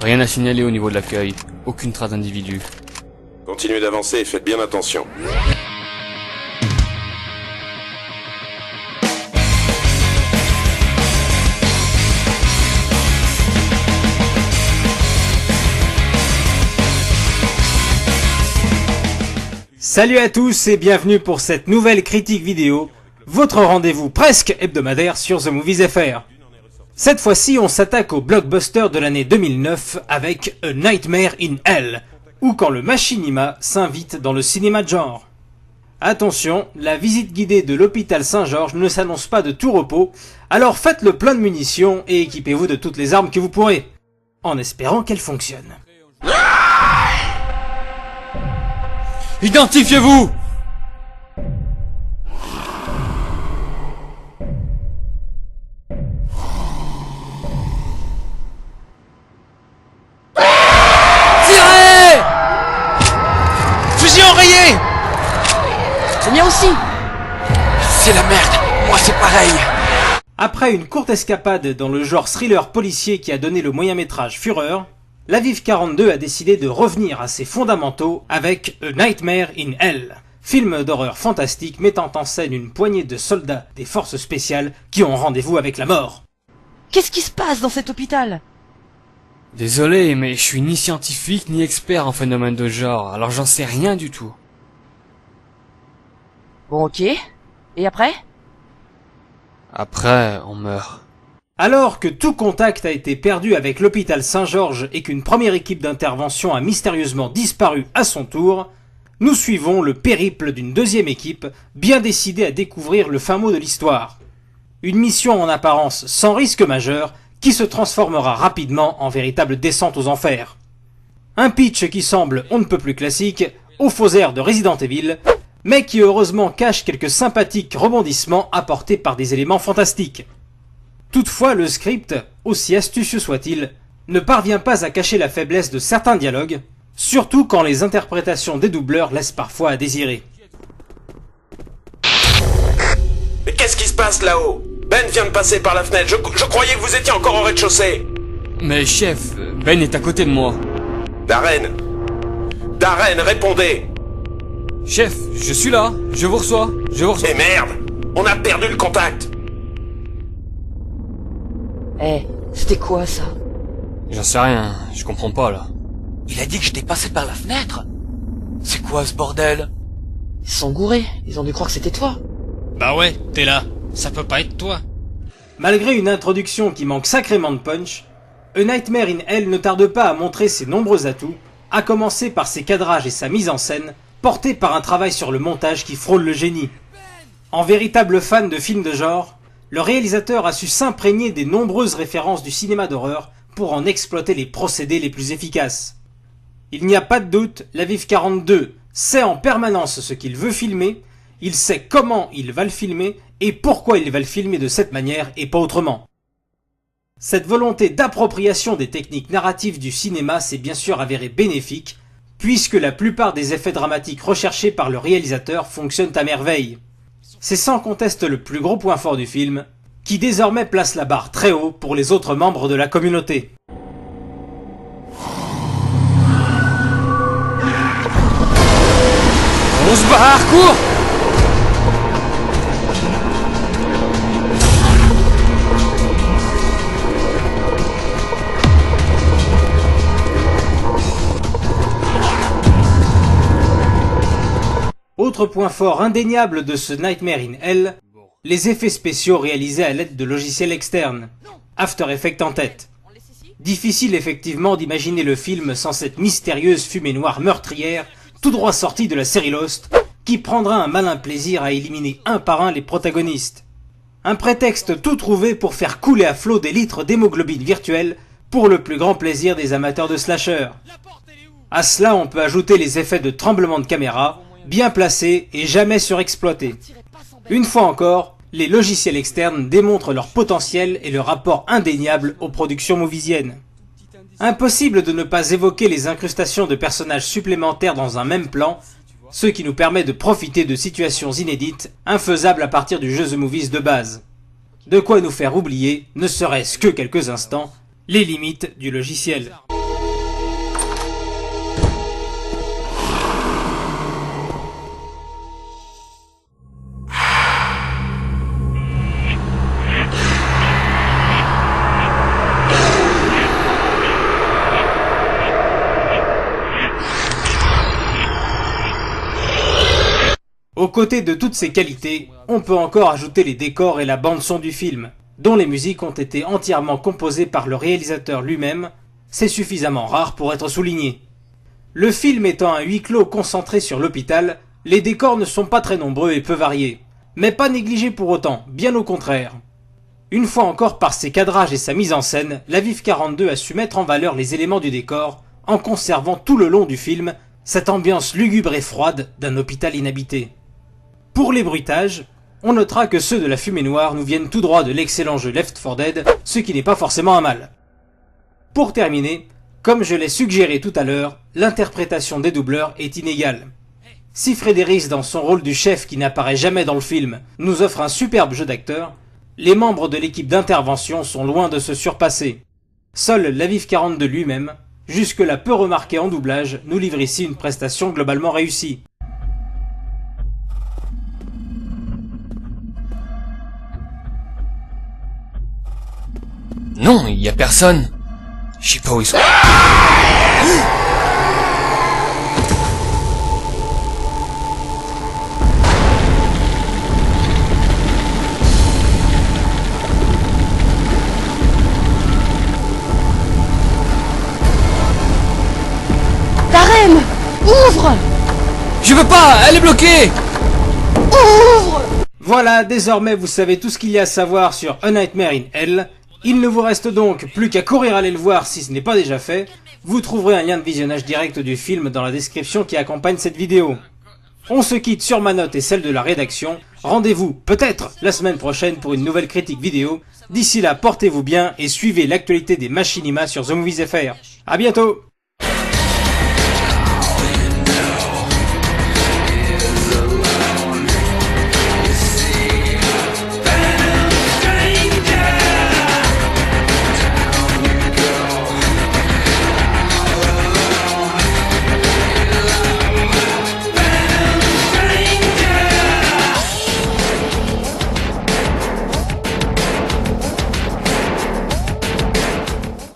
Rien à signaler au niveau de l'accueil, aucune trace d'individu. Continuez d'avancer et faites bien attention. Salut à tous et bienvenue pour cette nouvelle critique vidéo, votre rendez-vous presque hebdomadaire sur The Movies FR. Cette fois-ci, on s'attaque au blockbuster de l'année 2009 avec A Nightmare in Hell, ou quand le machinima s'invite dans le cinéma de genre. Attention, la visite guidée de l'hôpital Saint-Georges ne s'annonce pas de tout repos, alors faites le plein de munitions et équipez-vous de toutes les armes que vous pourrez, en espérant qu'elles fonctionnent. Identifiez-vous! Tirez! Fusil enrayé! C'est bien aussi. C'est la merde, moi c'est pareil. Après une courte escapade dans le genre thriller policier qui a donné le moyen-métrage Fureur, l'Aviv 42 a décidé de revenir à ses fondamentaux avec A Nightmare in Hell, film d'horreur fantastique mettant en scène une poignée de soldats des forces spéciales qui ont rendez-vous avec la mort. Qu'est-ce qui se passe dans cet hôpital? Désolé, mais je suis ni scientifique ni expert en phénomènes de genre, alors j'en sais rien du tout. Bon, ok. Et après? Après, on meurt. Alors que tout contact a été perdu avec l'hôpital Saint-Georges et qu'une première équipe d'intervention a mystérieusement disparu à son tour, nous suivons le périple d'une deuxième équipe, bien décidée à découvrir le fin mot de l'histoire. Une mission en apparence sans risque majeur, qui se transformera rapidement en véritable descente aux enfers. Un pitch qui semble on ne peut plus classique, au faux air de Resident Evil, mais qui heureusement cache quelques sympathiques rebondissements apportés par des éléments fantastiques. Toutefois, le script, aussi astucieux soit-il, ne parvient pas à cacher la faiblesse de certains dialogues, surtout quand les interprétations des doubleurs laissent parfois à désirer. Mais qu'est-ce qui se passe là-haut? Ben vient de passer par la fenêtre, je croyais que vous étiez encore au rez-de-chaussée. Mais chef, Ben est à côté de moi. Darren, répondez. Chef, je suis là, je vous reçois. Mais merde, on a perdu le contact. C'était quoi ça? J'en sais rien, je comprends pas là. Il a dit que j'étais passé par la fenêtre. C'est quoi ce bordel? Ils se sont gourés, ils ont dû croire que c'était toi. Bah ouais, t'es là. Ça peut pas être toi. Malgré une introduction qui manque sacrément de punch, A Nightmare in Hell ne tarde pas à montrer ses nombreux atouts, à commencer par ses cadrages et sa mise en scène, portés par un travail sur le montage qui frôle le génie. En véritable fan de films de genre, le réalisateur a su s'imprégner des nombreuses références du cinéma d'horreur pour en exploiter les procédés les plus efficaces. Il n'y a pas de doute, l'Aviv 42 sait en permanence ce qu'il veut filmer, il sait comment il va le filmer et pourquoi il va le filmer de cette manière et pas autrement. Cette volonté d'appropriation des techniques narratives du cinéma s'est bien sûr avérée bénéfique, puisque la plupart des effets dramatiques recherchés par le réalisateur fonctionnent à merveille. C'est sans conteste le plus gros point fort du film, qui désormais place la barre très haut pour les autres membres de la communauté. On se barre, cours! Autre point fort indéniable de ce Nightmare in Hell, les effets spéciaux réalisés à l'aide de logiciels externes, After Effects en tête. Difficile effectivement d'imaginer le film sans cette mystérieuse fumée noire meurtrière, tout droit sortie de la série Lost, qui prendra un malin plaisir à éliminer un par un les protagonistes. Un prétexte tout trouvé pour faire couler à flot des litres d'hémoglobine virtuelle pour le plus grand plaisir des amateurs de slasher. À cela, on peut ajouter les effets de tremblement de caméra, bien placés et jamais surexploités. Une fois encore, les logiciels externes démontrent leur potentiel et leur rapport indéniable aux productions movisiennes. Impossible de ne pas évoquer les incrustations de personnages supplémentaires dans un même plan, ce qui nous permet de profiter de situations inédites, infaisables à partir du jeu The Movies de base. De quoi nous faire oublier, ne serait-ce que quelques instants, les limites du logiciel. Aux côtés de toutes ces qualités, on peut encore ajouter les décors et la bande-son du film, dont les musiques ont été entièrement composées par le réalisateur lui-même. C'est suffisamment rare pour être souligné. Le film étant un huis clos concentré sur l'hôpital, les décors ne sont pas très nombreux et peu variés, mais pas négligés pour autant, bien au contraire. Une fois encore, par ses cadrages et sa mise en scène, l'Aviv 42 a su mettre en valeur les éléments du décor, en conservant tout le long du film cette ambiance lugubre et froide d'un hôpital inhabité. Pour les bruitages, on notera que ceux de la fumée noire nous viennent tout droit de l'excellent jeu Left 4 Dead, ce qui n'est pas forcément un mal. Pour terminer, comme je l'ai suggéré tout à l'heure, l'interprétation des doubleurs est inégale. Si Frédéric, dans son rôle du chef qui n'apparaît jamais dans le film, nous offre un superbe jeu d'acteur, les membres de l'équipe d'intervention sont loin de se surpasser. Seul l'Aviv 42 lui-même, jusque-là peu remarqué en doublage, nous livre ici une prestation globalement réussie. Non, y a personne. Je sais pas où ils sont. Tarem! Ouvre! Je peux pas, elle est bloquée. Ouvre! Voilà, désormais vous savez tout ce qu'il y a à savoir sur A Nightmare in Hell. Il ne vous reste donc plus qu'à courir aller le voir si ce n'est pas déjà fait. Vous trouverez un lien de visionnage direct du film dans la description qui accompagne cette vidéo. On se quitte sur ma note et celle de la rédaction. Rendez-vous peut-être la semaine prochaine pour une nouvelle critique vidéo. D'ici là, portez-vous bien et suivez l'actualité des Machinima sur The Movies FR. A bientôt!